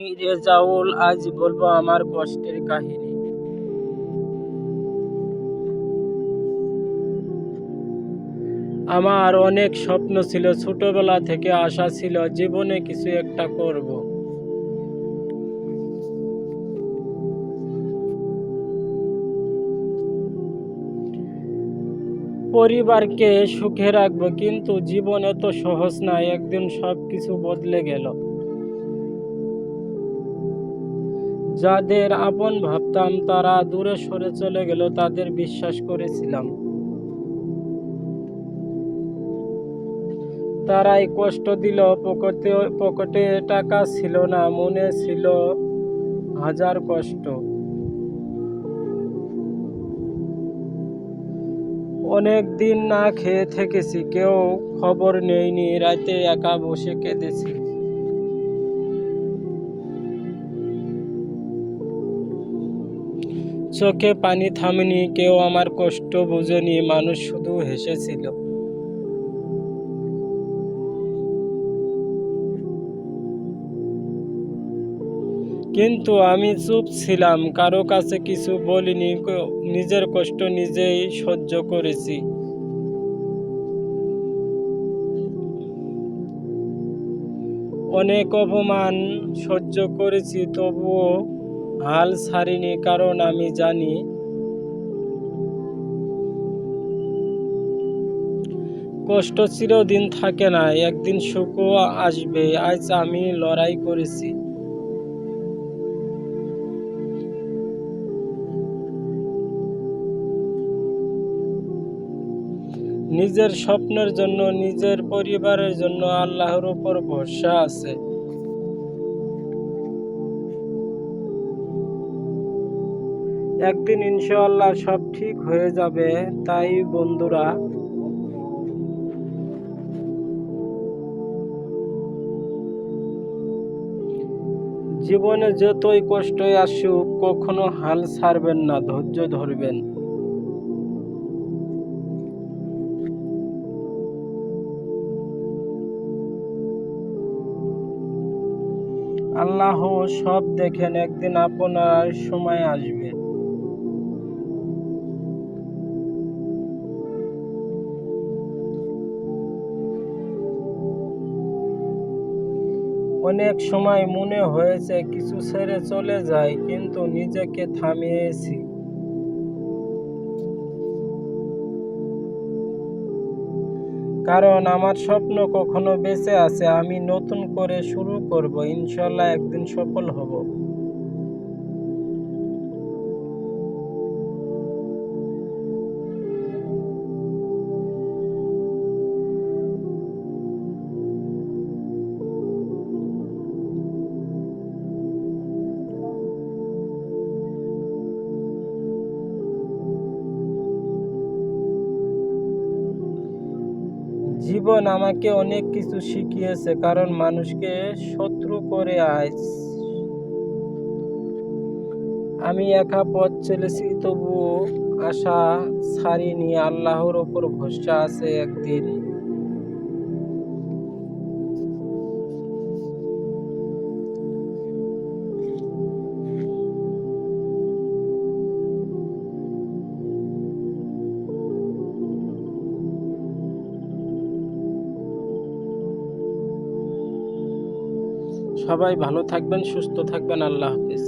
আমি রেজাউল, আজ বলবো আমার কষ্টের কাহিনী। আমার অনেক স্বপ্ন ছিল, ছোটবেলা থেকে আশা ছিল জীবনে কিছু একটা করব। পরিবারকে সুখে রাখবো, কিন্তু জীবন এত সহজ না। একদিন সবকিছু বদলে গেল। যাদের আপন ভাবতাম তারা দূরে সরে চলে গেল, তাদের বিশ্বাস করেছিলাম। তারাই কষ্ট দিল, পকেটে টাকা ছিল না, মনে ছিল হাজার কষ্ট। অনেক দিন না খেয়ে থেকেছি, কেউ খবর নেয়নি, রাতে একা বসে কেঁদেছি। চোখে পানি থামেনি, কেউ আমার কষ্ট বোঝেনি, মানুষ শুধু হেসেছিল। কিন্তু আমি চুপ ছিলাম, কারো কাছে কিছু বলিনি, নিজের কষ্ট নিজেই সহ্য করেছি। অনেক অপমান সহ্য করেছি, তবুও হাল ছাড়িনি, কারণ আমি জানি কষ্ট চিরদিন থাকে না, একদিন সুখও আসবে। আজ আমি লড়াই করেছি। নিজের স্বপ্নের জন্য, নিজের পরিবারের জন্য আল্লাহর উপর ভরসা আছে। একদিন ইনশাআল্লাহ সব ঠিক হয়ে যাবে। তাই বন্ধুরা, জীবনে যতই কষ্টই আসুক, কখনো হাল ছাড়বেন না, ধৈর্য ধরবেন। আল্লাহ সব দেখেন, একদিন আপনার সময় আসবে। অনেক সময় মনে হয়েছে কিছু ছেড়ে চলে যায়, কিন্তু নিজেকে থামিয়েছি। কারণ আমার স্বপ্ন কখনো বেঁচে আছে। আমি নতুন করে শুরু করব, ইনশাল্লাহ একদিন সফল হব। জীবন আমাকে অনেক কিছু শিখিয়েছে, কারণ মানুষকে শত্রু করে আজ আমি একা পথ চলেছি, তবুও আশা ছাড়িনি। আল্লাহর ওপর ভরসা আছে, একদিন সবাই ভালো থাকবেন, সুস্থ থাকবেন। আল্লাহ হাফেজ।